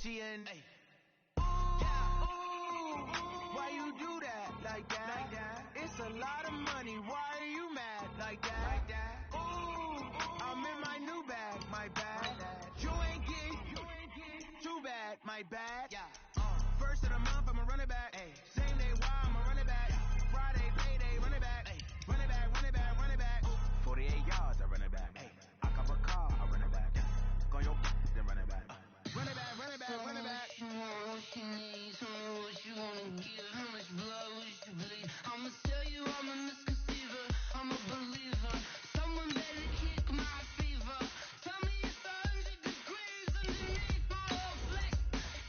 She in. Why you do that like that? It's a lot of money. Why are you mad like that? Ooh, I'm in my new bag, my bad. You ain't get too bad, my bad. First of the month, I'ma run it back. Same day, why I'ma run it back. Friday, payday, run it back. Run it back, run it back, run it back. 48 yards, I run it back. I cop a car, I run it back. Go your then run it back. Run it back, run it back, run it back. What you need, tell me what you wanna give. How much blood would you bleed? I'ma tell you I'm a misconceiver, I'm a believer. Someone better kick my fever. Tell me it's 100 degrees underneath my whole flex.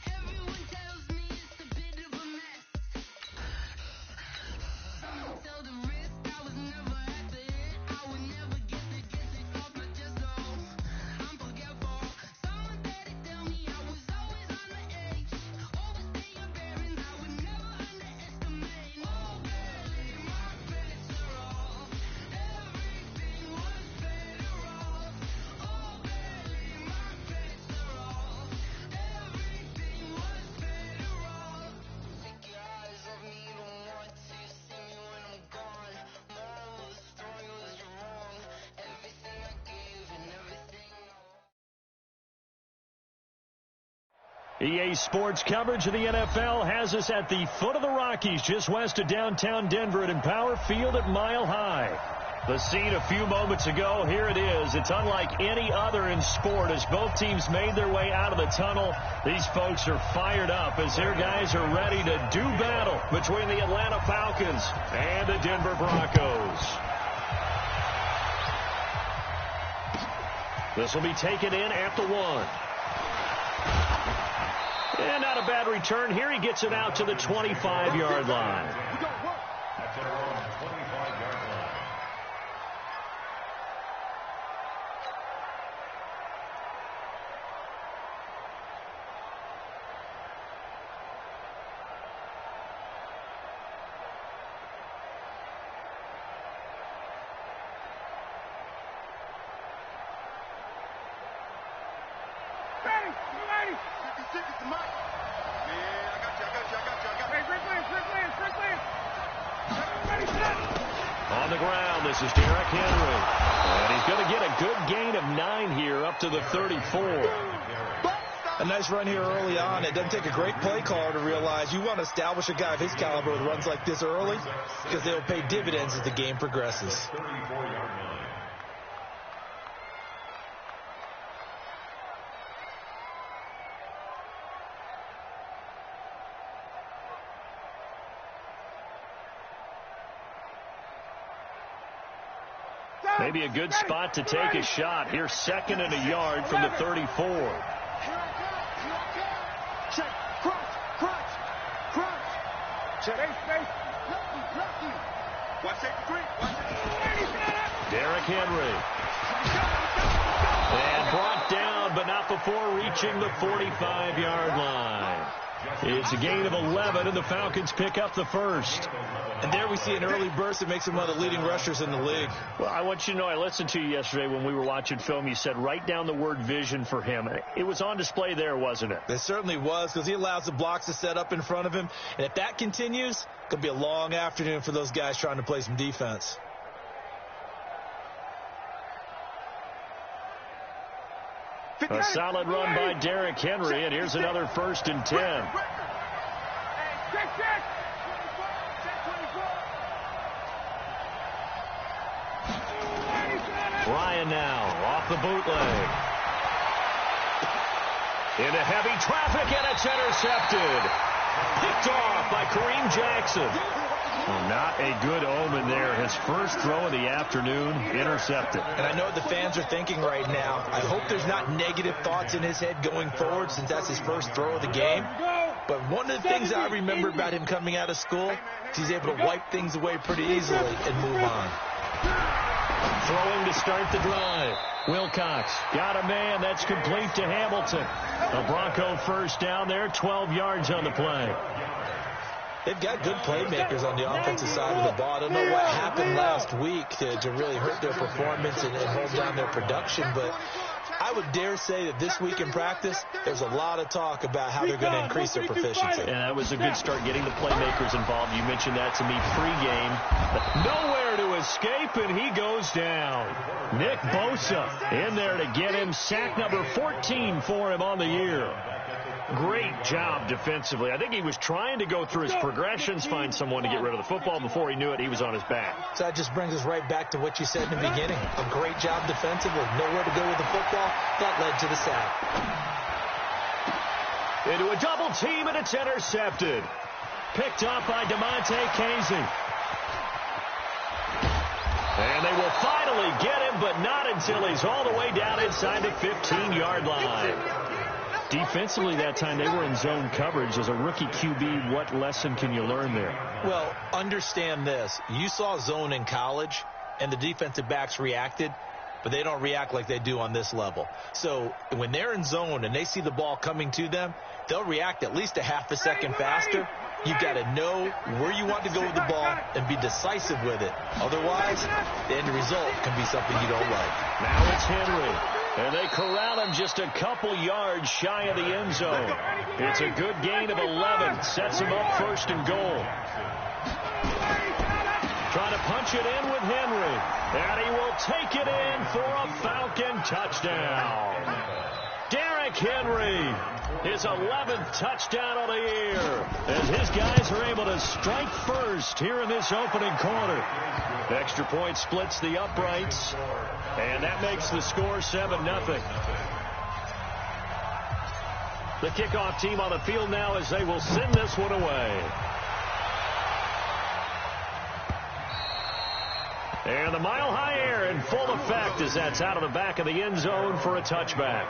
Everyone tells me it's a bit of a mess. Someone tell the risk I was never at the hit. I would never get it off my chest, no. I'm forgetful. Someone better tell me I was always on the edge. Overstay your bearings, I would never underestimate. Oh, barely my bets are off. Everything was better off. Oh, barely my bets are off. Everything was better off. Take your eyes off me, you don't want to see me when I'm gone. Moral of the story was you're wrong. Everything I gave and everything EA Sports coverage of the NFL has us at the foot of the Rockies, just west of downtown Denver at Empower Field at Mile High. The scene a few moments ago, here it is. It's unlike any other in sport as both teams made their way out of the tunnel. These folks are fired up as their guys are ready to do battle between the Atlanta Falcons and the Denver Broncos. This will be taken in at the 1. And not a bad return here. He gets it out to the 25-yard line. That's at around 25-yard line. On the ground, this is Derrick Henry. And he's going to get a good gain of 9 here up to the 34. A nice run here early on. It doesn't take a great play caller to realize you want to establish a guy of his caliber with runs like this early because they'll pay dividends as the game progresses. 34-yard line. Maybe a good spot to take a shot. Here's 2nd and a yard from the 34. Check, crunch. Check. Space. Watch it, Derrick Henry. And brought down, but not before reaching the 45-yard line. It's a gain of 11, and the Falcons pick up the first. And there we see an early burst that makes him one of the leading rushers in the league. Well, I want you to know, I listened to you yesterday when we were watching film. You said write down the word vision for him. It was on display there, wasn't it? It certainly was, because he allows the blocks to set up in front of him. And if that continues, it could be a long afternoon for those guys trying to play some defense. A solid run by Derrick Henry, and here's another 1st and 10. Ryan now off the bootleg. Into heavy traffic, and it's intercepted. Picked off by Kareem Jackson. Well, not a good omen there. His first throw of the afternoon, intercepted. And I know what the fans are thinking right now. I hope there's not negative thoughts in his head going forward since that's his first throw of the game. But one of the things I remember about him coming out of school is he's able to wipe things away pretty easily and move on. Throwing to start the drive. Wilcox got a man. That's complete to Hamilton. A Bronco first down there, 12 yards on the play. They've got good playmakers on the offensive side of the ball. I don't know what happened last week to really hurt their performance and hold down their production, but I I would dare say that this week in practice, there's a lot of talk about how they're going to increase their proficiency. And that was a good start getting the playmakers involved. You mentioned that to me pregame. Nowhere to escape, and he goes down. Nick Bosa in there to get him. Sack number 14 for him on the year. Great job defensively. I think he was trying to go through his progressions, find someone to get rid of the football. Before he knew it, he was on his back. So that just brings us right back to what you said in the beginning. A great job defensively. Nowhere to go with the football. That led to the sack. Into a double team, and it's intercepted. Picked up by DeMonte Casey. And they will finally get him, but not until he's all the way down inside the 15-yard line. Defensively that time, they were in zone coverage. As a rookie QB, what lesson can you learn there? Well, understand this. You saw zone in college, and the defensive backs reacted, but they don't react like they do on this level. So when they're in zone and they see the ball coming to them, they'll react at least a half a second faster. You've got to know where you want to go with the ball and be decisive with it. Otherwise, the end result can be something you don't like. Now it's Henry. And they corral him just a couple yards shy of the end zone. It's a good gain of 11. Sets him up first and goal. Trying to punch it in with Henry. And he will take it in for a Falcon touchdown. Derrick Henry, his 11th touchdown of the year, as his guys are able to strike first here in this opening quarter. The extra point splits the uprights, and that makes the score 7-0. The kickoff team on the field now as they will send this one away. And the mile-high air in full effect as that's out of the back of the end zone for a touchback.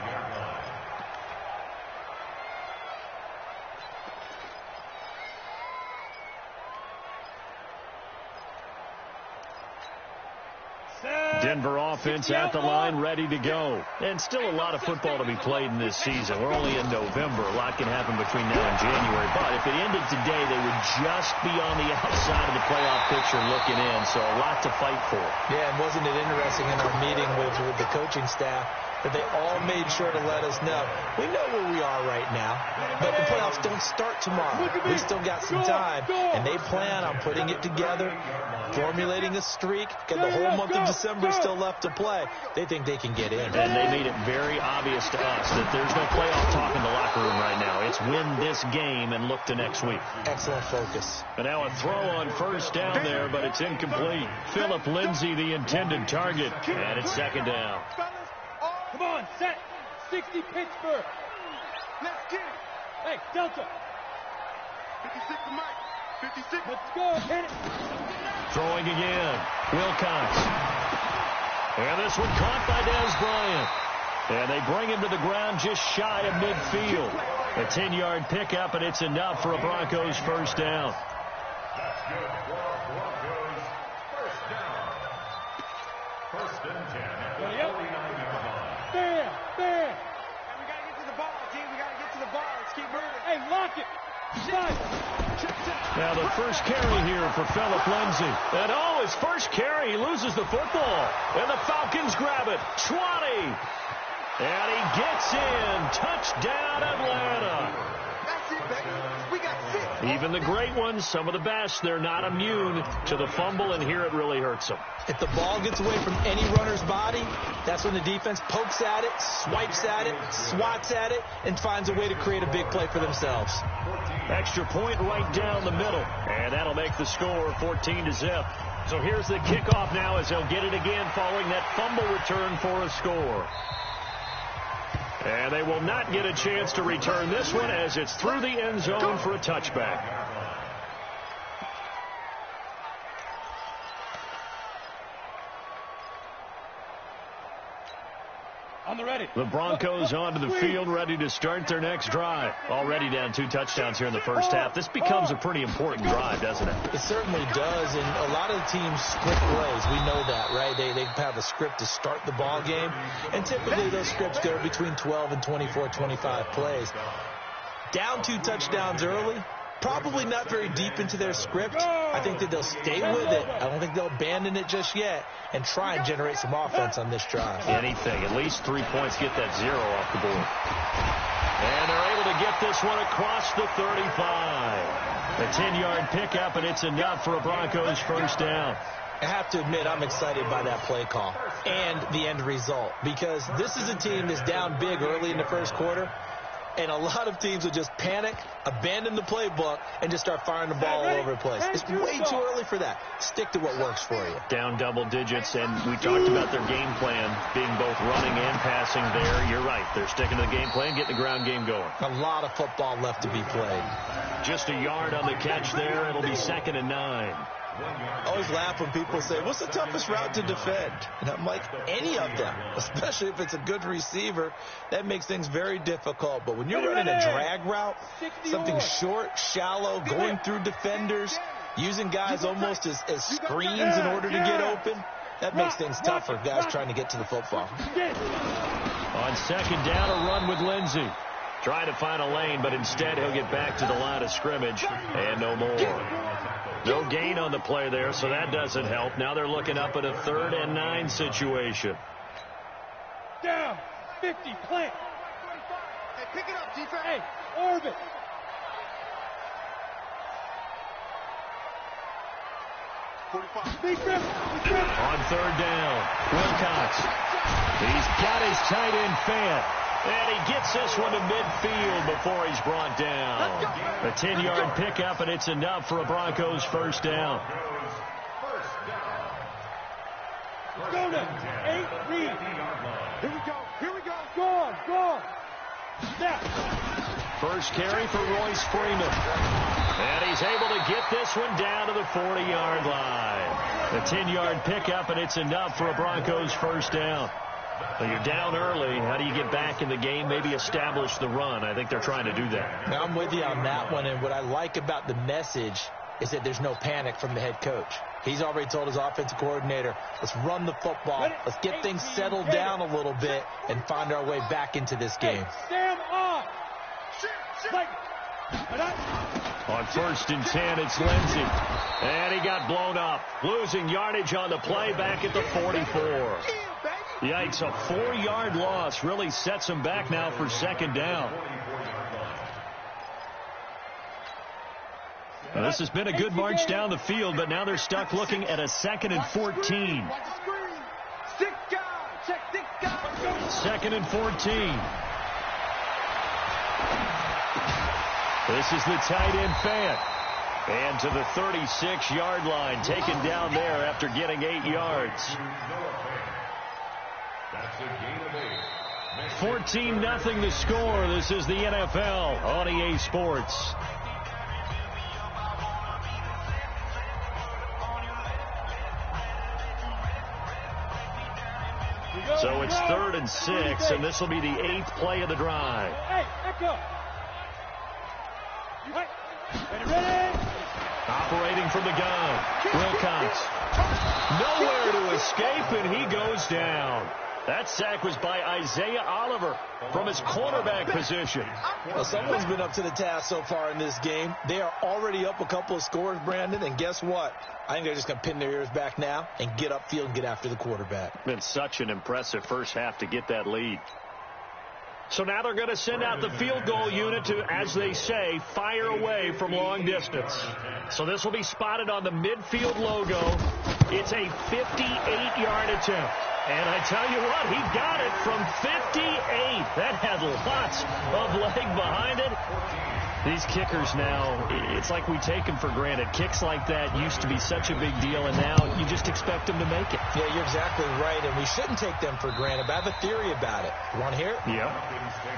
Denver offense at the line, ready to go. And still a lot of football to be played in this season. We're only in November. A lot can happen between now and January. But if it ended today, they would just be on the outside of the playoff picture looking in. So a lot to fight for. Yeah, and wasn't it interesting in our meeting with the coaching staff that they all made sure to let us know, we know where we are right now, but the playoffs don't start tomorrow. We still got some time, and they plan on putting it together, formulating a streak, got the whole month of December still left to play. They think they can get in. And they made it very obvious to us that there's no playoff talk in the locker room right now. It's win this game and look to next week. Excellent focus. And now a throw on first down there, but it's incomplete. Philip Lindsay, the intended target, and it's second down. Come on, set. 60 Pittsburgh. Let's get it. Hey, Delta. 56 to Mike. 56. Let's go. Hit it. Throwing again. Wilcox. And this one caught by Dez Bryant. And they bring him to the ground just shy of midfield. A 10-yard pickup, and it's enough for a Broncos first down. That's good for Broncos. First down. First and 10 at the 49-yard line. Bam, bam. Hey, we got to get to the ball, team. We got to get to the ball. Let's keep moving. Hey, lock it. Shot. Now the first carry here for Philip Lindsay. And his first carry, he loses the football. And the Falcons grab it. 20. And he gets in. Touchdown, Atlanta. That's it, baby. We got 6. Even the great ones, some of the best, they're not immune to the fumble, and here it really hurts them. If the ball gets away from any runner's body, that's when the defense pokes at it, swipes at it, swats at it, and finds a way to create a big play for themselves. Extra point right down the middle, and that'll make the score 14-0. So here's the kickoff now as they'll get it again following that fumble return for a score. And they will not get a chance to return this one as it's through the end zone for a touchback. On the ready. The Broncos onto the field, ready to start their next drive. Already down 2 touchdowns here in the first half. This becomes a pretty important drive, doesn't it? It certainly does, and a lot of the teams script plays. We know that, right? They have a script to start the ball game, and typically those scripts go between 12 and 24, 25 plays. Down 2 touchdowns early, probably not very deep into their script. I think that they'll stay with it. I don't think they'll abandon it just yet and try and generate some offense on this drive. Anything. At least 3 points. Get that 0 off the board. And they're able to get this one across the 35. A 10-yard pickup, and it's enough for a Broncos first down. I have to admit, I'm excited by that play call and the end result, because this is a team that's down big early in the first quarter, and a lot of teams will just panic, abandon the playbook, and just start firing the ball all over the place. It's way too early for that. Stick to what works for you. Down double digits, and we talked about their game plan being both running and passing there. You're right. They're sticking to the game plan, getting the ground game going. A lot of football left to be played. Just a yard on the catch there. It'll be 2nd and 9. I always laugh when people say, what's the toughest route to defend? And I'm like, any of them, especially if it's a good receiver. That makes things very difficult. But when you're running a drag route, something short, shallow, going through defenders, using guys almost as screens in order to get open, that makes things tougher, guys trying to get to the football. On 2nd down, a run with Lindsey. Trying to find a lane, but instead he'll get back to the line of scrimmage, and no more. No gain on the play there, so that doesn't help. Now they're looking up at a 3rd and 9 situation. Down. 50. Plant. Hey, pick it up, defense. Hey, orbit. On 3rd down, Wilcox. He's got his tight end Fant. And he gets this one to midfield before he's brought down. A 10-yard pickup, and it's enough for a Broncos first down. Go now. 8, read. Here we go. Go on. Snap. First carry for Royce Freeman. And he's able to get this one down to the 40-yard line. A 10-yard pickup, and it's enough for a Broncos first down. So you're down early. How do you get back in the game? Maybe establish the run. I think they're trying to do that. Now, I'm with you on that one, and what I like about the message is that there's no panic from the head coach. He's already told his offensive coordinator, let's run the football, let's get things settled down a little bit and find our way back into this game. Stand on. On 1st and 10, it's Lindsey. And he got blown up. Losing yardage on the play back at the 44. Yikes, a 4-yard loss really sets him back now for 2nd down. Now, this has been a good march down the field, but now they're stuck looking at a 2nd and 14. 2nd and 14. This is the tight end Fant. And to the 36-yard line, taken down there after getting 8 yards. 14-0 the score. This is the NFL on EA Sports. So it's 3rd and 6, and this will be the 8th play of the drive. Hey, echo. Ready. Operating from the gun, Wilcox. Nowhere to escape, and he goes down. That sack was by Isaiah Oliver from his cornerback position. Well, someone's been up to the task so far in this game. They are already up a couple of scores, Brandon, and guess what? I think they're just going to pin their ears back now and get upfield and get after the quarterback. Been such an impressive first half to get that lead. So now they're going to send out the field goal unit to, as they say, fire away from long distance. So this will be spotted on the midfield logo. It's a 58-yard attempt. And I tell you what, he got it from 58. That had lots of leg behind it. These kickers now, it's like we take them for granted. Kicks like that used to be such a big deal, and now you just expect them to make it. Yeah, you're exactly right, and we shouldn't take them for granted, but I have a theory about it. You want to hear it? Yeah.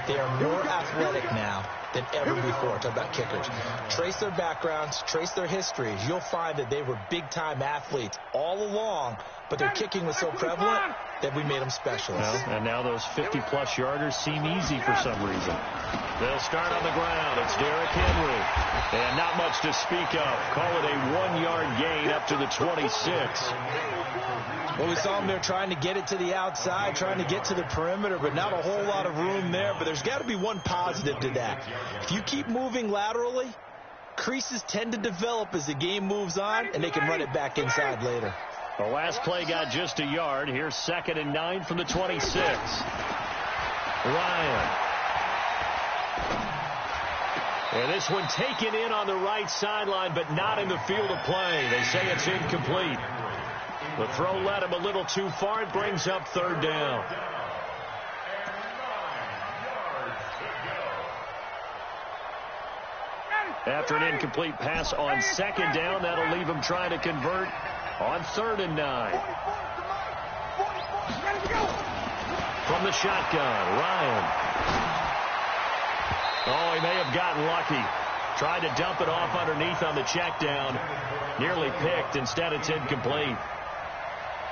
They are more athletic now than ever before. Talk about kickers. Trace their backgrounds, trace their histories. You'll find that they were big-time athletes all along, but their kicking was so prevalent that we made them specialists. Well, and now those 50-plus yarders seem easy for some reason. They'll start on the ground. It's Derrick Henry. And not much to speak of. Call it a 1-yard gain up to the 26. Well, we saw them there trying to get it to the outside, trying to get to the perimeter, but not a whole lot of room there. But there's got to be one positive to that. If you keep moving laterally, creases tend to develop as the game moves on, and they can run it back inside later. The last play got just a yard. Here's 2nd and 9 from the 26. Ryan. And this one taken in on the right sideline, but not in the field of play. They say it's incomplete. The throw led him a little too far. It brings up 3rd down. After an incomplete pass on 2nd down, that'll leave him trying to convert on 3rd and 9. From the shotgun, Ryan. Oh, he may have gotten lucky. Tried to dump it off underneath on the check down. Nearly picked. Instead, it's incomplete.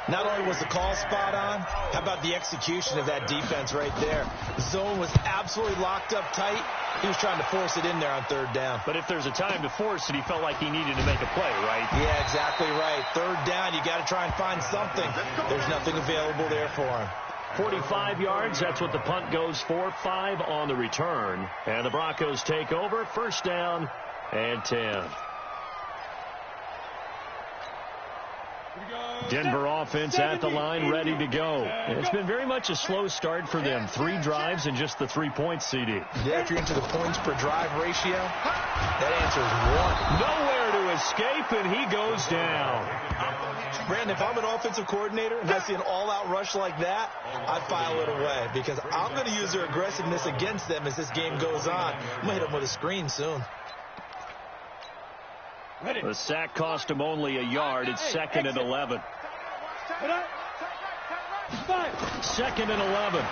Not only was the call spot on, how about the execution of that defense right there? The zone was absolutely locked up tight. He was trying to force it in there on 3rd down. But if there's a time to force it, he felt like he needed to make a play, right? Yeah, exactly right. 3rd down, you got to try and find something. There's nothing available there for him. 45 yards, that's what the punt goes for. 5 on the return. And the Broncos take over. 1st down and 10. Denver offense at the line, ready to go. And it's been very much a slow start for them. 3 drives and just the 3 points, CD. Yeah, if you're into the points per drive ratio, that answer is 1. Nowhere to escape, and he goes down. Brandon, if I'm an offensive coordinator and I see an all-out rush like that, I file it away because I'm going to use their aggressiveness against them as this game goes on. I'm going to hit them with a screen soon. The sack cost him only a yard. It's 2nd and 11. 2nd and 11.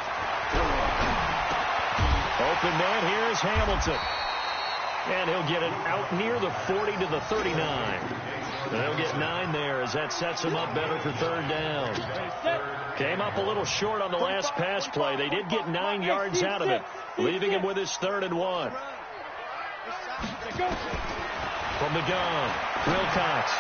Open man here is Hamilton. And he'll get it out near the 40 to the 39. And he'll get 9 there as that sets him up better for 3rd down. Came up a little short on the last pass play. They did get 9 yards out of it, leaving him with his 3rd and 1. From the gun, Wilcox.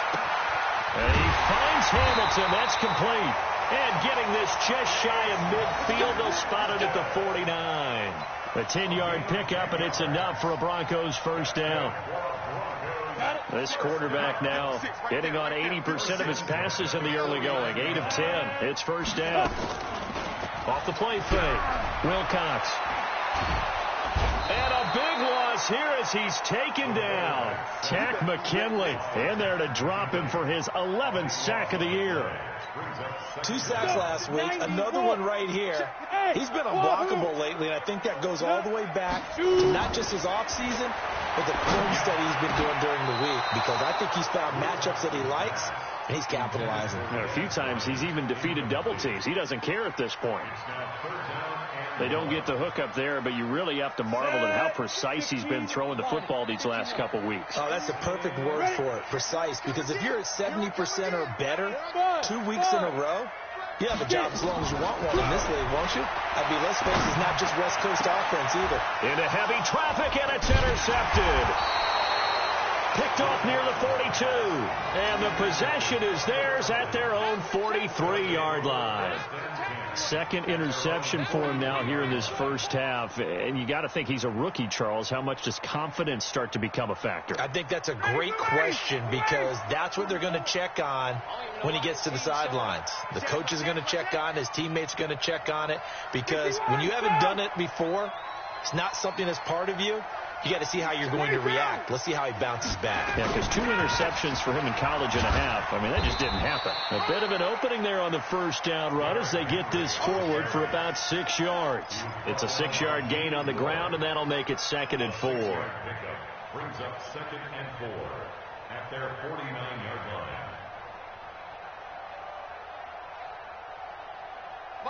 And he finds Hamilton. That's complete. And getting this just shy of midfield, they'll spot it at the 49. A 10-yard pickup, and it's enough for a Broncos 1st down. This quarterback now hitting on 80% of his passes in the early going. 8 of 10. It's 1st down. Off the play fake. Wilcox. And a big loss here as he's taken down. Tack McKinley in there to drop him for his 11th sack of the year. 2 sacks last week, another one right here. He's been unblockable lately, and I think that goes all the way back to not just his offseason, but the film study he's been doing during the week, because I think he's found matchups that he likes, and he's capitalizing. A few times he's even defeated double teams. He doesn't care at this point. They don't get the hook up there, but you really have to marvel at how precise he's been throwing the football these last couple weeks. Oh, that's the perfect word for it, precise, because if you're at 70% or better 2 weeks in a row, you have a job as long as you want one in this league, won't you? I'd be less space is not just West Coast offense either. Into heavy traffic, and it's intercepted. Picked off near the 42. And the possession is theirs at their own 43-yard line. 2nd interception for him now here in this 1st half. And you got to think he's a rookie, Charles. How much does confidence start to become a factor? I think that's a great question because that's what they're going to check on when he gets to the sidelines. The coach is going to check on, his teammates are going to check on it, because when you haven't done it before, it's not something that's part of you. You got to see how you're going to react. Let's see how he bounces back. Yeah, because 2 interceptions for him in college and a half. I mean, that just didn't happen. A bit of an opening there on the 1st down run as they get this forward for about 6 yards. It's a 6-yard gain on the ground, and that'll make it 2nd and 4. Brings up 2nd and 4 at their 49-yard line.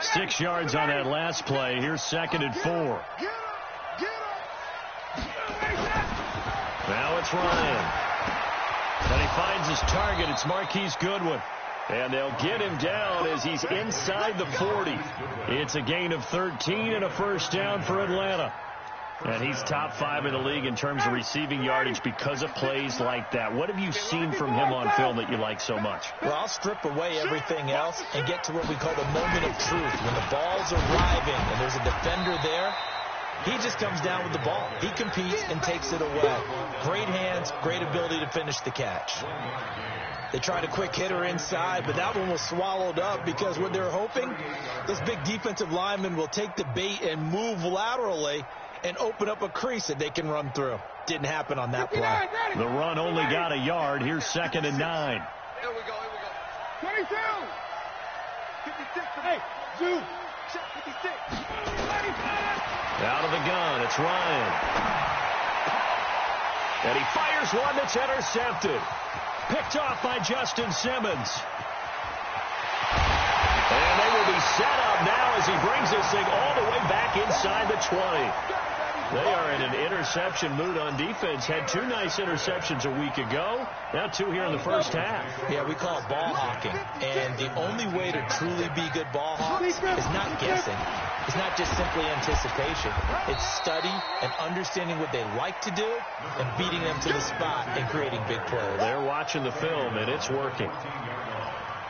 6 yards on that last play. Here's 2nd and 4. Now it's Ryan. And he finds his target. It's Marquise Goodwin. And they'll get him down as he's inside the 40. It's a gain of 13 and a 1st down for Atlanta. And he's top 5 in the league in terms of receiving yardage because of plays like that. What have you seen from him on film that you like so much? Well, I'll strip away everything else and get to what we call the moment of truth. When the ball's arriving and there's a defender there, He just comes down with the ball. He competes and takes it away. Great hands, great ability to finish the catch. They tried a quick hitter inside, but that one was swallowed up because what they're hoping, this big defensive lineman will take the bait and move laterally and open up a crease that they can run through. Didn't happen on that play. The run only got a yard. Here's 2nd and 9. Here we go. 22. 56. Hey, Jude. 56. Out of the gun, it's Ryan. And he fires one that's intercepted. Picked off by Justin Simmons. And they will be set up now as he brings this thing all the way back inside the 20. They are in an interception mood on defense. Had 2 nice interceptions a week ago. Now 2 here in the first half. Yeah, we call it ball hawking. And the only way to truly be good ball hawks is not guessing. It's not just simply anticipation. It's study and understanding what they like to do and beating them to the spot and creating big plays. They're watching the film, and it's working.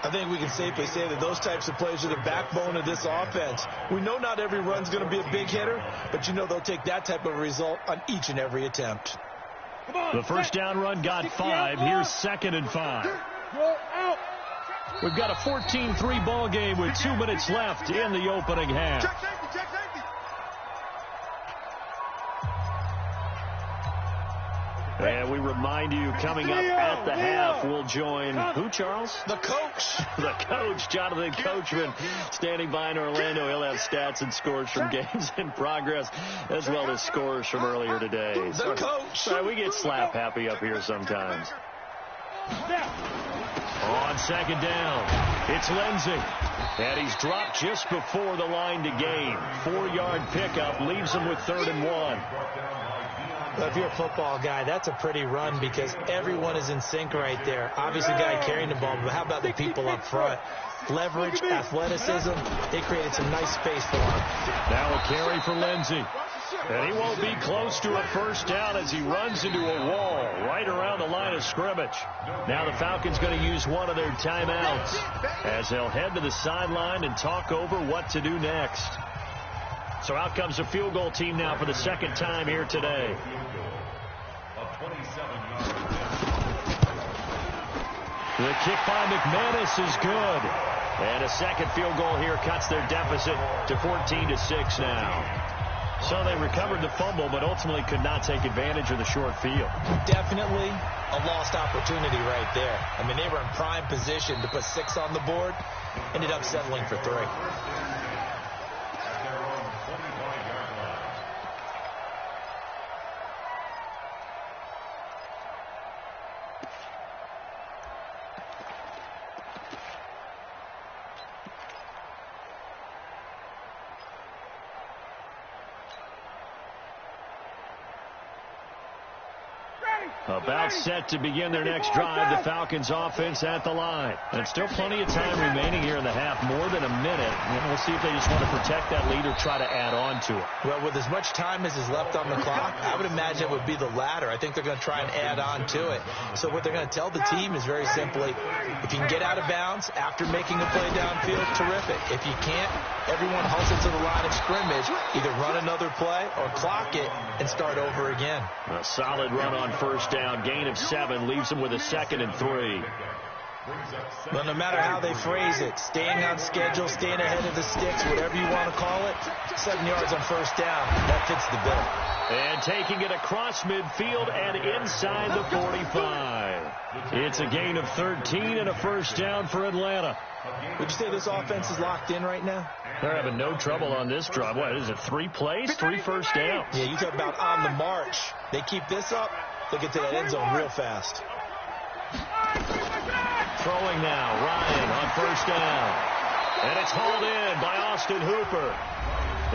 I think we can safely say that those types of plays are the backbone of this offense. We know not every run's going to be a big hitter, but you know they'll take that type of result on each and every attempt. The first down run got 5. Here's 2nd and 5. We've got a 14-3 ball game with 2 minutes left in the opening half. And we remind you, coming up at the half, we'll join who, Charles? The coach. The coach, Jonathan Coachman, standing by in Orlando. He'll have stats and scores from games in progress, as well as scores from earlier today. The coach. We get slap happy up here sometimes. On 2nd down, it's Lindsey. And he's dropped just before the line to gain. 4-yard pickup leaves him with 3rd and 1. Well, if you're a football guy, that's a pretty run because everyone is in sync right there. Obviously, the guy carrying the ball, but how about the people up front? Leverage, athleticism, they created some nice space for him. Now a carry for Lindsey. And he won't be close to a first down as he runs into a wall right around the line of scrimmage. Now the Falcons going to use one of their timeouts as they'll head to the sideline and talk over what to do next. So out comes the field goal team now for the 2nd time here today. The kick by McManus is good. And a second field goal here cuts their deficit to 14-6 now. So they recovered the fumble, but ultimately could not take advantage of the short field. Definitely a lost opportunity right there. I mean, they were in prime position to put 6 on the board. Ended up settling for 3. About set to begin their next drive, the Falcons offense at the line. And still plenty of time remaining here in the half, more than a minute. And we'll see if they just want to protect that lead or try to add on to it. Well, with as much time as is left on the clock, I would imagine it would be the latter. I think they're going to try and add on to it. So what they're going to tell the team is very simply, if you can get out of bounds after making a play downfield, terrific. If you can't, everyone hustle to the line of scrimmage, either run another play or clock it and start over again. A solid run on first down. Gain of 7 leaves them with a 2nd and 3. Well, no matter how they phrase it, staying on schedule, staying ahead of the sticks, whatever you want to call it, 7 yards on first down, that fits the bill. And taking it across midfield and inside the 45. It's a gain of 13 and a first down for Atlanta. Would you say this offense is locked in right now? They're having no trouble on this drive. What is it, 3 plays, 3 first downs? Yeah, you talk about on the march. They keep this up, they get to that end zone real fast. Throwing now, Ryan on first down. And it's hauled in by Austin Hooper.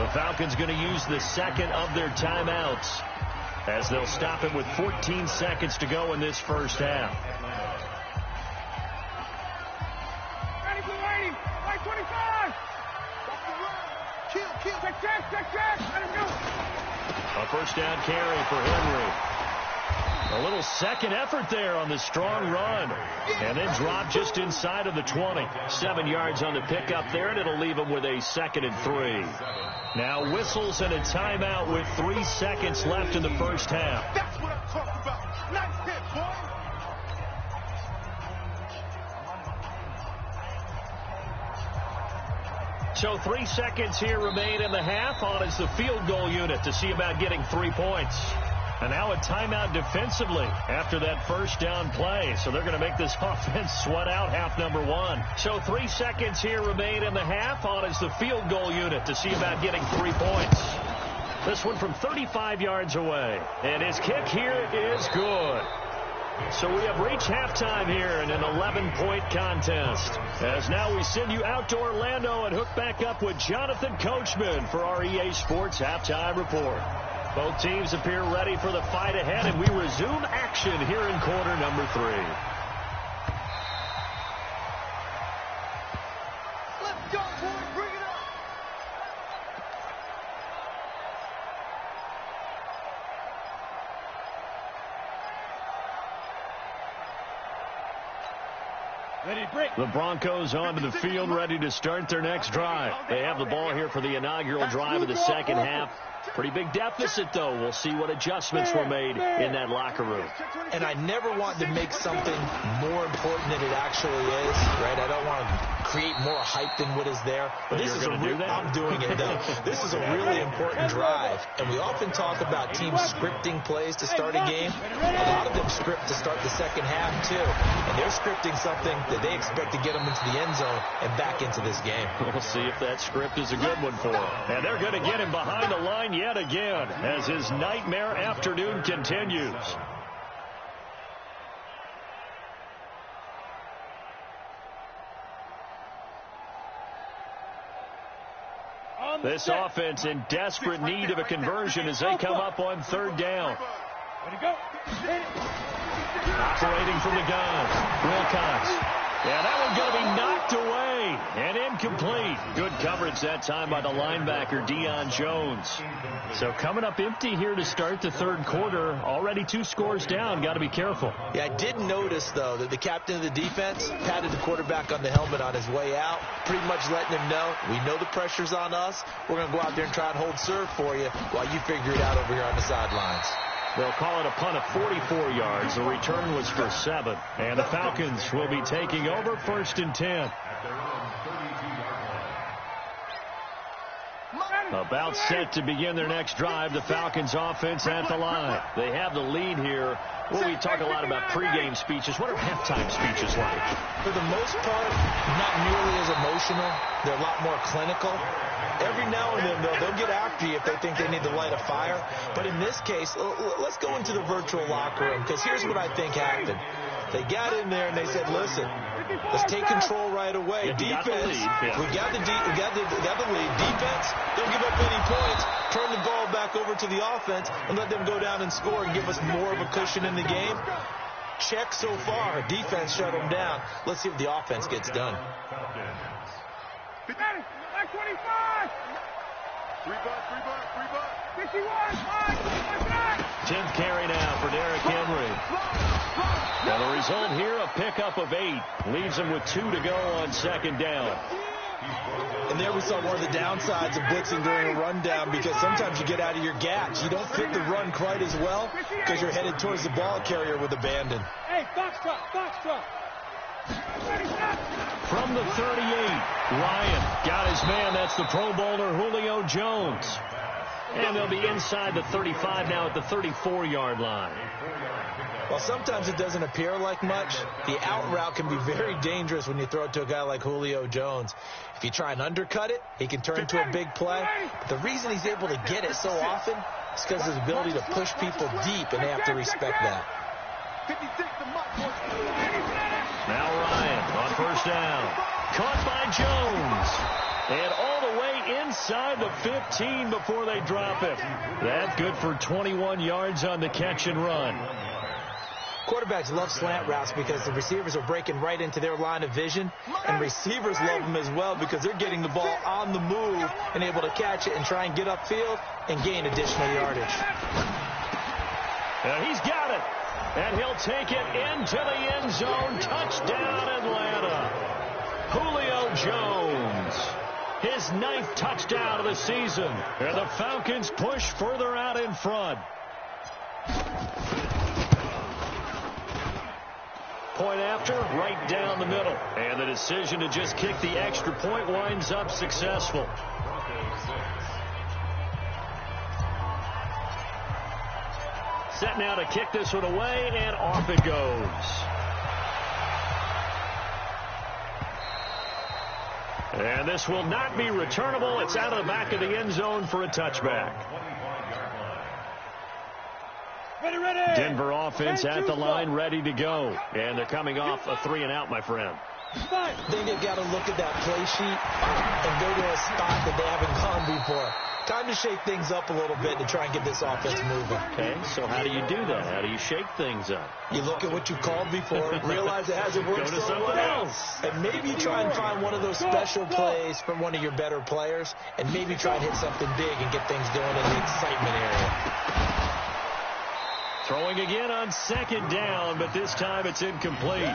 The Falcons going to use the 2nd of their timeouts as they'll stop it with 14 seconds to go in this first half. A first down carry for Henry. A little second effort there on the strong run. And then drop just inside of the 20. 7 yards on the pickup there, and it'll leave him with a 2nd and 3. Now whistles and a timeout with 3 seconds left in the first half. That's what I'm talking about. Nice hit, boy. So 3 seconds here remain in the half. On is the field goal unit to see about getting 3 points. And now a timeout defensively after that first down play. So they're going to make this offense sweat out half number 1. So 3 seconds here remain in the half. On is the field goal unit to see about getting 3 points. This one from 35 yards away. And his kick here is good. So we have reached halftime here in an 11-point contest. As now we send you out to Orlando and hook back up with Jonathan Coachman for our EA Sports Halftime Report. Both teams appear ready for the fight ahead, and we resume action here in quarter number 3. Let's go, boy. Bring it up. Ready, break. The Broncos onto the field, ready to start their next drive. They have the ball here for the inaugural drive of the second half. Pretty big deficit, though. We'll see what adjustments were made in that locker room. And I never want to make something more important than it actually is, right? I don't want to create more hype than what is there. But this is I'm doing it, though. This is a really important drive. And we often talk about teams scripting plays to start a game. A lot of them script to start the second half, too. And they're scripting something that they expect to get them into the end zone and back into this game. We'll see if that script is a good one for them. And they're going to get him behind the line yet again as his nightmare afternoon continues. This offense in desperate need of a conversion as they come up on 3rd down. Ready, go. Operating from the gun, Wilcox. Yeah, that one's going to be knocked away and incomplete. Good coverage that time by the linebacker, Deion Jones. So coming up empty here to start the 3rd quarter. Already 2 scores down. Got to be careful. Yeah, I did notice, though, that the captain of the defense patted the quarterback on the helmet on his way out, pretty much letting him know, we know the pressure's on us. We're going to go out there and try and hold serve for you while you figure it out over here on the sidelines. They'll call it a punt of 44 yards. The return was for 7. And the Falcons will be taking over 1st and 10. About set to begin their next drive. The Falcons offense at the line. They have the lead here. Well, we talk a lot about pregame speeches. What are halftime speeches like? For the most part, not nearly as emotional. They're a lot more clinical. Every now and then, though, they'll get after you if they think they need to light a fire. But in this case, let's go into the virtual locker room, because here's what I think happened. They got in there and they said, listen, let's take control right away. Defense, we got the lead. Defense, don't give up any points. Turn the ball back over to the offense and let them go down and score and give us more of a cushion in the game. Check so far. Defense shut them down. Let's see if the offense gets done. 25. 3 bucks. 51. 10th carry now for Derrick Henry. Now the result here, a pickup of 8. Leaves him with 2 to go on 2nd down. And there we saw one of the downsides of blitzing during a rundown, because sometimes you get out of your gaps. You don't fit the run quite as well because you're headed towards the ball carrier with abandon. Hey, box truck. From the 38, Ryan got his man. That's the Pro Bowler Julio Jones. And they'll be inside the 35 now at the 34-yard line. Well, sometimes it doesn't appear like much. The out route can be very dangerous when you throw it to a guy like Julio Jones. If you try and undercut it, he can turn into a big play. But the reason he's able to get it so often is because of his ability to push people deep, and they have to respect that. Now Ryan on 1st down. Caught by Jones. And all the way inside the 15 before they drop it. That's good for 21 yards on the catch and run. Quarterbacks love slant routes because the receivers are breaking right into their line of vision, and receivers love them as well because they're getting the ball on the move and able to catch it and try and get upfield and gain additional yardage. He's got it. And he'll take it into the end zone. Touchdown, Atlanta. Julio Jones. His 9th touchdown of the season. And the Falcons push further out in front. Point after, right down the middle. And the decision to just kick the extra point winds up successful. Set now to kick this one away, and off it goes. And this will not be returnable. It's out of the back of the end zone for a touchback. Ready. Denver offense at the line, ready to go. And they're coming off a 3 and out, my friend. I think they've got to look at that play sheet and go to a spot that they haven't gone before. Time to shake things up a little bit to try and get this offense moving. Okay, so how do you do that? How do you shake things up? You look at what you called before, realize it hasn't worked Go to somewhere something else. And maybe try and find one of those special plays from one of your better players, and maybe try and hit something big and get things going in the excitement area. Throwing again on 2nd down, but this time it's incomplete.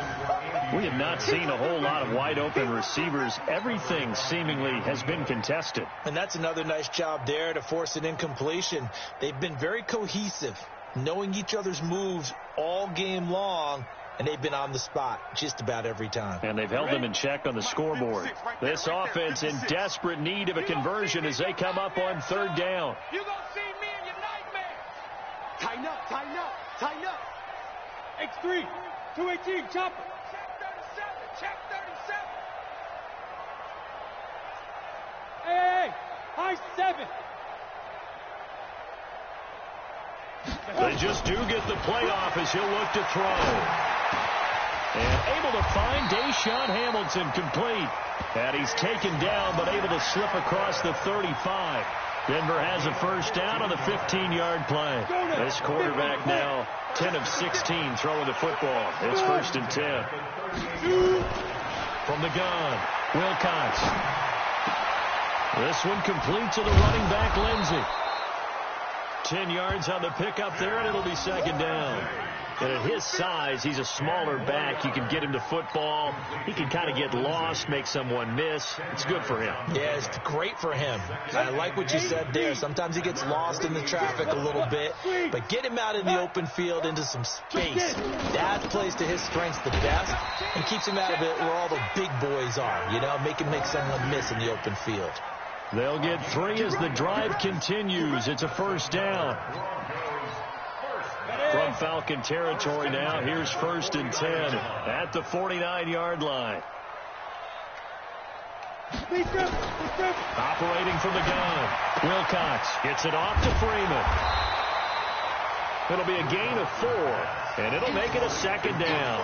We have not seen a whole lot of wide-open receivers. Everything seemingly has been contested. And that's another nice job there to force an incompletion. They've been very cohesive, knowing each other's moves all game long, and they've been on the spot just about every time. And they've held them in check on the scoreboard. This offense in desperate need of a conversion as they come up on 3rd down. You're going to see me in your nightmare. Tighten up, tighten up, tighten up. X3, 218, chopper. Check 37. Hey, high 7. They just do get the play off as he'll look to throw. And able to find Deshaun Hamilton complete. And he's taken down but able to slip across the 35. Denver has a 1st down on the 15-yard play. This quarterback now 10 of 16 throwing the football. It's 1st and 10. From the gun, Wilcox. This one complete to the running back, Lindsey. 10 yards on the pickup there, and it'll be 2nd down. And at his size, he's a smaller back. You can get him to football. He can kind of get lost, make someone miss. It's good for him. Yeah, it's great for him. I like what you said there. Sometimes he gets lost in the traffic a little bit, but get him out in the open field into some space. That plays to his strengths the best and keeps him out of it where all the big boys are, you know, make someone miss in the open field. They'll get 3 as the drive continues. It's a 1st down. From Falcon territory now, here's 1st and 10 at the 49-yard line. Operating from the gun. Wilcox gets it off to Freeman. It'll be a gain of 4, and it'll make it a 2nd down.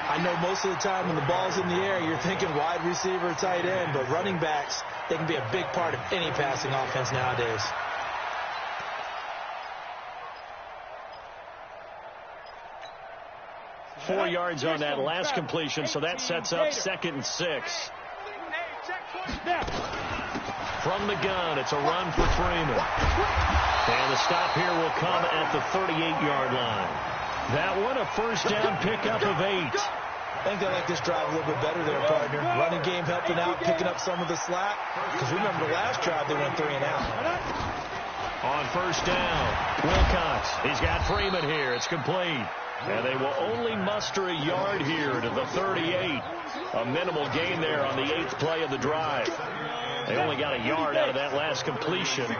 I know most of the time when the ball's in the air, you're thinking wide receiver, tight end, but running backs, they can be a big part of any passing offense nowadays. Four yards on that last completion, so that sets up 2nd and 6. From the gun, it's a run for Freeman. And the stop here will come at the 38-yard line. That one, a 1st down pickup of 8. I think they like this drive a little bit better there, partner. Running game helping out, picking up some of the slack. Because remember the last drive, they went 3 and out. On 1st down, Wilcox. He's got Freeman here. It's complete. And they will only muster a yard here to the 38. A minimal gain there on the 8th play of the drive. They only got a yard out of that last completion.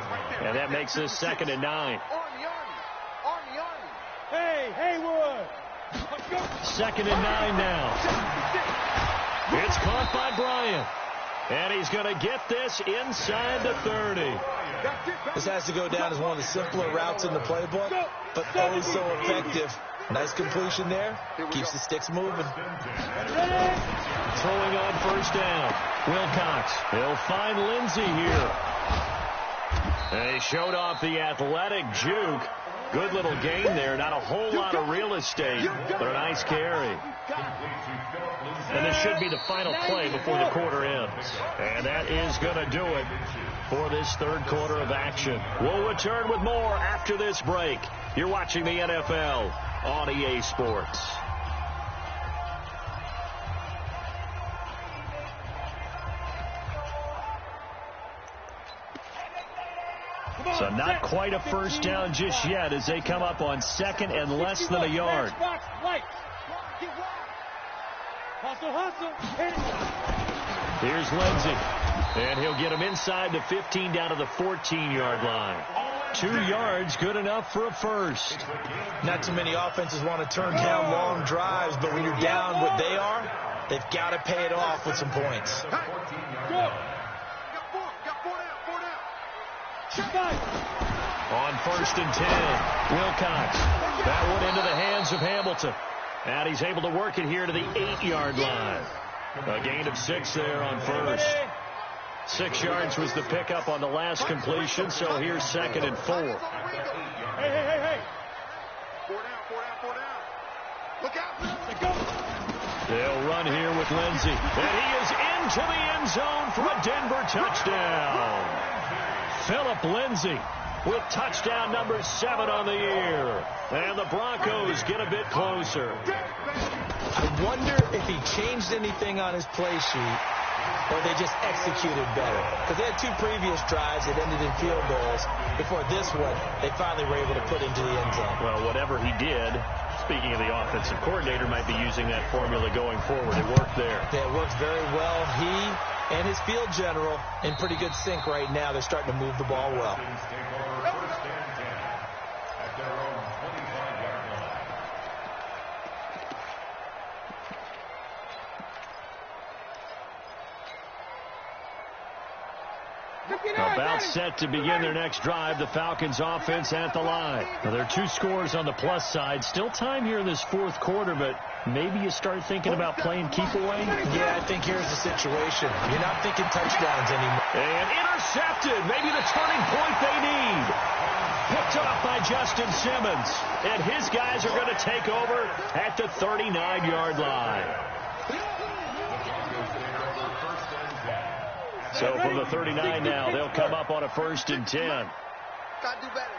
And that makes this 2nd and 9. Hey, Haywood. 2nd and 9 now. It's caught by Bryant. And he's going to get this inside the 30. This has to go down as one of the simpler routes in the playbook, but always so effective. Nice completion there. Keeps the sticks moving. Throwing on 1st down. Wilcox. He'll find Lindsey here. And he showed off the athletic juke. Good little gain there. Not a whole lot of real estate, but a nice carry. And this should be the final play before the quarter ends. And that is going to do it for this 3rd quarter of action. We'll return with more after this break. You're watching the NFL on EA Sports. So not quite a first down just yet as they come up on second and less than a yard. Here's Lindsey. And he'll get him inside the 15 down to the 14-yard line. 2 yards, good enough for a first. Not too many offenses want to turn down long drives, but when you're down what they are, they've got to pay it off with some points. On first and 10, Wilcox. That one into the hands of Hamilton. And he's able to work it here to the 8-yard line. A gain of 6 there on first. 6 yards was the pickup on the last completion, so here's second and 4. Hey. 4 down. Look out. They'll run here with Lindsey. And he is into the end zone for a Denver touchdown. Philip Lindsey with touchdown number 7 on the year. And the Broncos get a bit closer. I wonder if he changed anything on his play sheet or they just executed better. Because they had 2 previous drives that ended in field goals. Before this one, they finally were able to put into the end zone. Well, whatever he did, speaking of the offensive coordinator, might be using that formula going forward. It worked there. Yeah, it works very well. He and his field general in pretty good sync right now. They're starting to move the ball well. About set to begin their next drive, the Falcons offense at the line. Now, there are 2 scores on the plus side. Still time here in this 4th quarter, but maybe you start thinking about playing keep away? Yeah, I think here's the situation. You're not thinking touchdowns anymore. And intercepted. Maybe the turning point they need. Picked off by Justin Simmons. And his guys are going to take over at the 39-yard line. So from the 39 now, they'll come up on a first and 10. Gotta do better.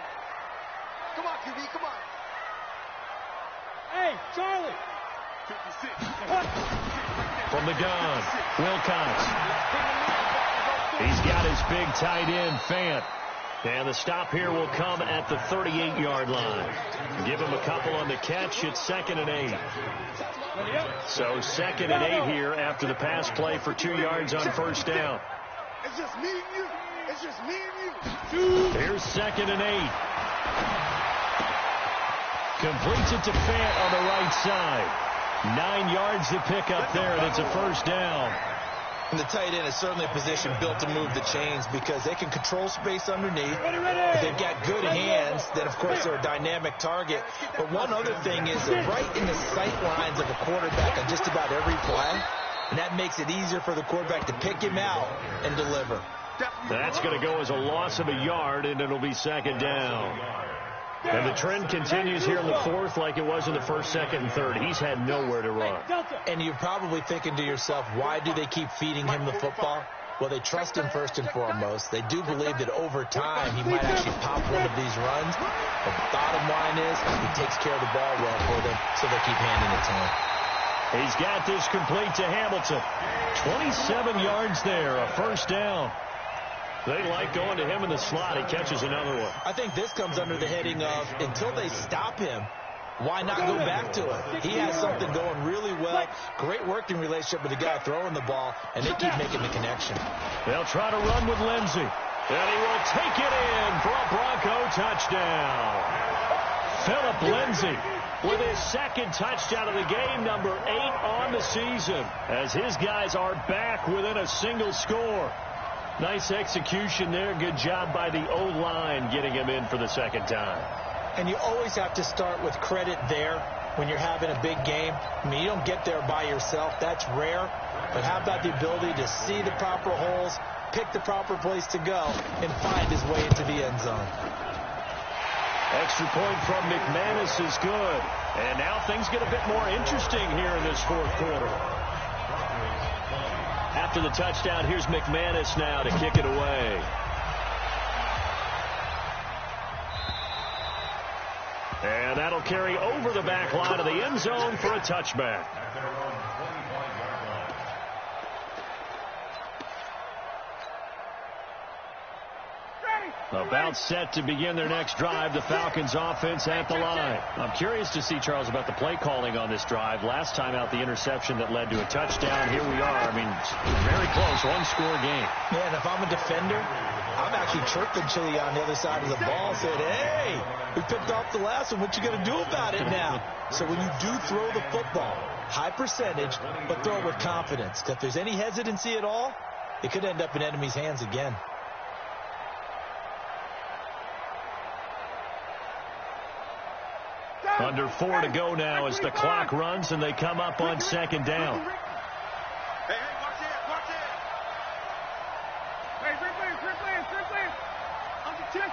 Come on, QB, come on. Hey, Charlie. 56. From the gun, Wilcox. He's got his big tight end, Fant. And the stop here will come at the 38-yard line. Give him a couple on the catch. It's 2nd and 8. So 2nd and 8 here after the pass play for 2 yards on first down. It's just me and you. It's just me and you. Here's 2nd and 8. Completes it to Fant on the right side. 9 yards to pick up there, and it's a first down. And the tight end is certainly a position built to move the chains because they can control space underneath. If they've got good hands, then, of course, they're a dynamic target. But one other thing is they're right in the sight lines of a quarterback on just about every play. And that makes it easier for the quarterback to pick him out and deliver. That's going to go as a loss of a yard, and it'll be 2nd down. And the trend continues here in the 4th like it was in the 1st, 2nd, and 3rd. He's had nowhere to run. And you're probably thinking to yourself, why do they keep feeding him the football? Well, they trust him first and foremost. They do believe that over time he might actually pop one of these runs. But the bottom line is he takes care of the ball well for them, so they keep handing it to him. He's got this complete to Hamilton. 27 yards there, a first down. They like going to him in the slot. He catches another one. I think this comes under the heading of until they stop him, why not go back to it? He has something going really well. Great working relationship with the guy throwing the ball, and they keep making the connection. They'll try to run with Lindsey. And he will take it in for a Bronco touchdown. Philip Lindsey with his 2nd touchdown of the game, number 8 on the season, as his guys are back within a single score. Nice execution there. Good job by the O-line getting him in for the 2nd time. And you always have to start with credit there when you're having a big game. I mean, you don't get there by yourself. That's rare. But how about the ability to see the proper holes, pick the proper place to go, and find his way into the end zone? Extra point from McManus is good. And now things get a bit more interesting here in this 4th quarter. After the touchdown, here's McManus now to kick it away. And And that'll carry over the back line of the end zone for a touchback. At their own 25-yard line. About set to begin their next drive, the Falcons offense at the line. I'm curious to see, Charles, about the play calling on this drive. Last time out, the interception that led to a touchdown. Here we are. I mean, very close, one-score game. Yeah, and if I'm a defender, I'm actually chirping Chili on the other side of the ball, saying, hey, we picked off the last one. What you going to do about it now? So when you do throw the football, high percentage, but throw it with confidence. Because if there's any hesitancy at all, it could end up in enemy's hands again. Under 4 to go now as the clock runs and they come up on second down. Hey, watch it. Hey, free players. On the check.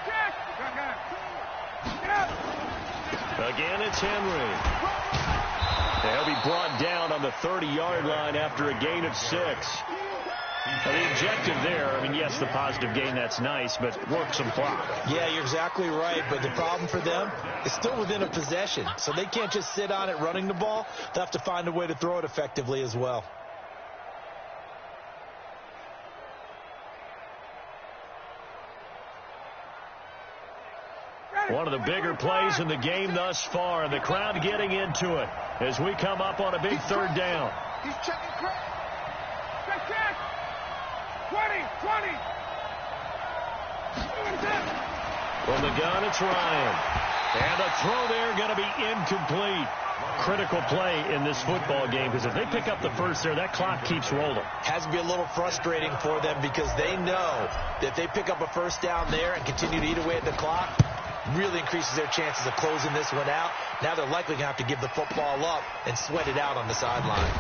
Get up. Again, it's Henry. They'll be brought down on the 30-yard line after a gain of 6. The objective there, I mean, yes, the positive gain, that's nice, but work some clock. Yeah, you're exactly right, but the problem for them is still within a possession, so they can't just sit on it running the ball. They'll have to find a way to throw it effectively as well. One of the bigger plays in the game thus far, and the crowd getting into it as we come up on a big third down. He's checking Craig. Check. 20. From the gun, it's Ryan. And the throw there going to be incomplete. Critical play in this football game, because if they pick up the first there, that clock keeps rolling. Has to be a little frustrating for them because they know that if they pick up a first down there and continue to eat away at the clock, really increases their chances of closing this one out. Now they're likely going to have to give the football up and sweat it out on the sideline.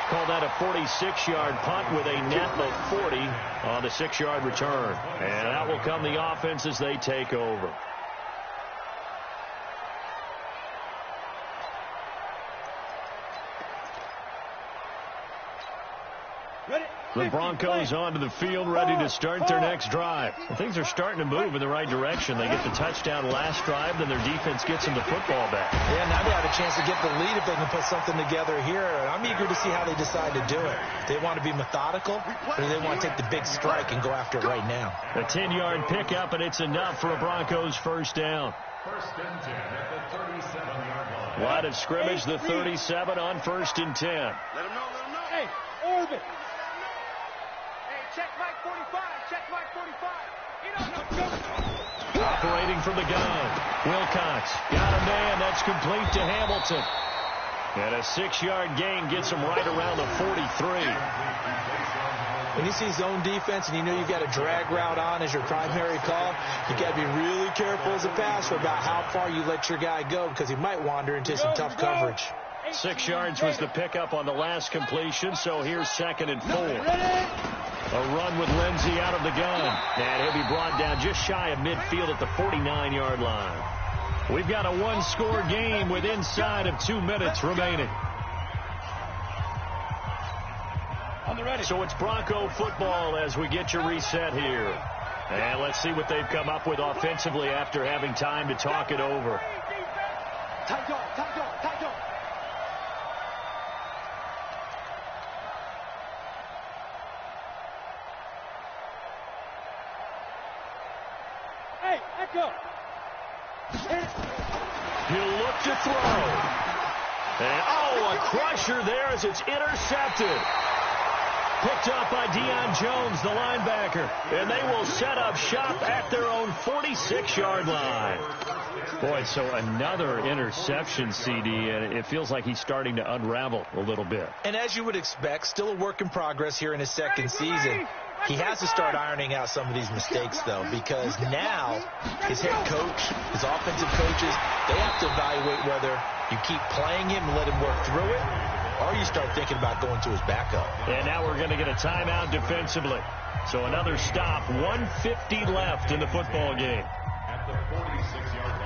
Call that a 46-yard punt with a net of 40 on the 6-yard return. And that will come the offense as they take over. The Broncos onto the field, ready to start their next drive. Well, things are starting to move in the right direction. They get the touchdown last drive, then their defense gets them the football back. Yeah, now they have a chance to get the lead if they can put something together here. I'm eager to see how they decide to do it. Do they want to be methodical, or do they want to take the big strike and go after it right now? A 10-yard pickup, and it's enough for a Broncos first down. First and 10 at the 37-yard line. Line of scrimmage, the 37 on first and 10. Let him know. Hey, orbit. Check Mike 45. You don't know. Operating from the gun. Wilcox got a man. That's complete to Hamilton. And a 6-yard gain gets him right around the 43. When you see zone defense and you know you've got a drag route on as your primary call, you got to be really careful as a passer about how far you let your guy go because he might wander into some tough coverage. 6 yards was the pickup on the last completion, so here's 2nd and 4. A run with Lindsey out of the gun. And he'll be brought down just shy of midfield at the 49-yard line. We've got a one-score game with inside of 2 minutes remaining. So it's Bronco football as we get you reset here. And let's see what they've come up with offensively after having time to talk it over. Tight dog. Hey, Echo. He'll look to throw. And, a crusher there as it's intercepted. Picked up by Deion Jones, the linebacker. And they will set up shop at their own 46-yard line. Boy, so another interception, CD, and it feels like he's starting to unravel a little bit. And as you would expect, still a work in progress here in his second season. He has to start ironing out some of these mistakes, though, because now his head coach, his offensive coaches, they have to evaluate whether you keep playing him and let him work through it, or you start thinking about going to his backup. And now we're going to get a timeout defensively. So another stop, 1:50 left in the football game. At the 46-yard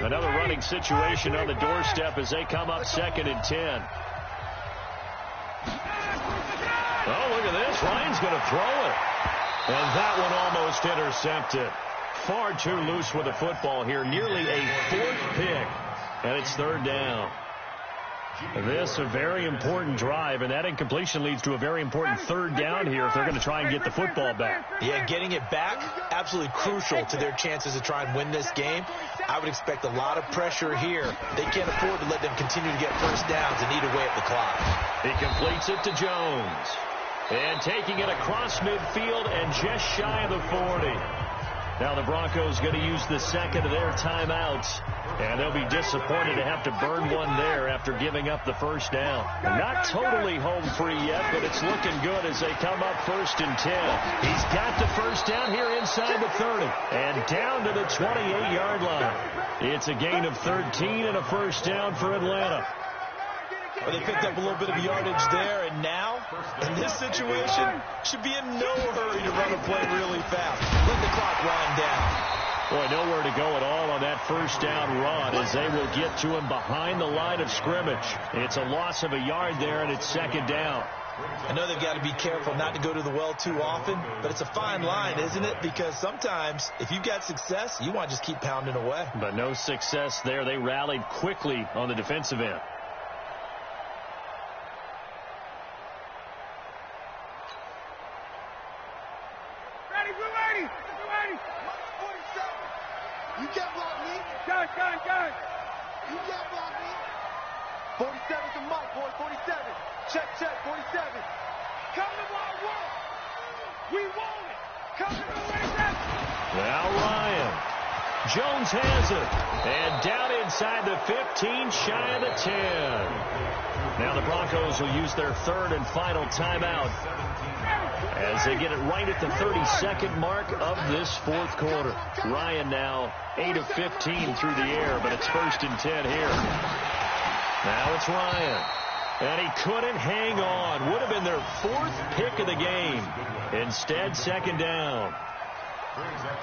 line. Another running situation on the doorstep as they come up 2nd and 10. Oh, look at this. Ryan's going to throw it. And that one almost intercepted. far too loose with the football here. Nearly a 4th pick, and it's 3rd down. This a very important drive, and that incompletion leads to a very important 3rd down here if they're going to try and get the football back. Yeah, getting it back, absolutely crucial to their chances to try and win this game. I would expect a lot of pressure here. They can't afford to let them continue to get first downs and eat away at the clock. He completes it to Jones. And taking it across midfield and just shy of the 40. Now the Broncos going to use the second of their timeouts. And they'll be disappointed to have to burn one there after giving up the first down. Not totally home free yet, but it's looking good as they come up 1st and 10. He's got the first down here inside the 30. And down to the 28-yard line. It's a gain of 13 and a first down for Atlanta. Well, they picked up a little bit of yardage there, and now, in this situation, should be in no hurry to run a play really fast. Let the clock wind down. Boy, nowhere to go at all on that first down run as they will get to him behind the line of scrimmage. It's a loss of a yard there, and it's 2nd down. I know they've got to be careful not to go to the well too often, but it's a fine line, isn't it? Because sometimes, if you've got success, you want to just keep pounding away. But no success there. They rallied quickly on the defensive end. You can't block me. Gun. You can't block me. 47's a mic, boy. 47. Check, 47. Come to my work. We want it. Come to the way that. Now Ryan. Jones has it. And down inside the 15, shy of the 10. Now the Broncos will use their 3rd and final timeout as they get it right at the 32nd mark of this 4th quarter. Ryan now 8 of 15 through the air, but it's 1st and 10 here. Now it's Ryan. And he couldn't hang on. Would have been their 4th pick of the game. Instead, 2nd down.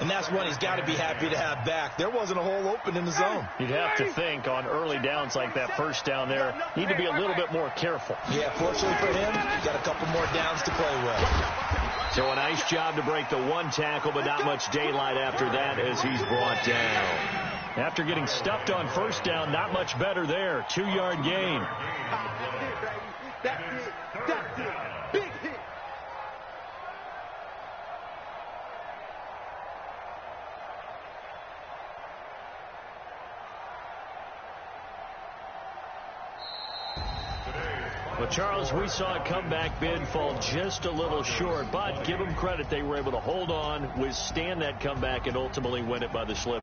And that's one he's got to be happy to have back. There wasn't a hole open in the zone. You'd have to think on early downs like that first down there, need to be a little bit more careful. Yeah, fortunately for him, got a couple more downs to play with. So a nice job to break the 1 tackle, but not much daylight after that as he's brought down. After getting stuffed on first down, not much better there. 2-yard gain. That's it. Big hit. Well, Charles, we saw a comeback bid fall just a little short, but give them credit. They were able to hold on, withstand that comeback, and ultimately win it by the slip.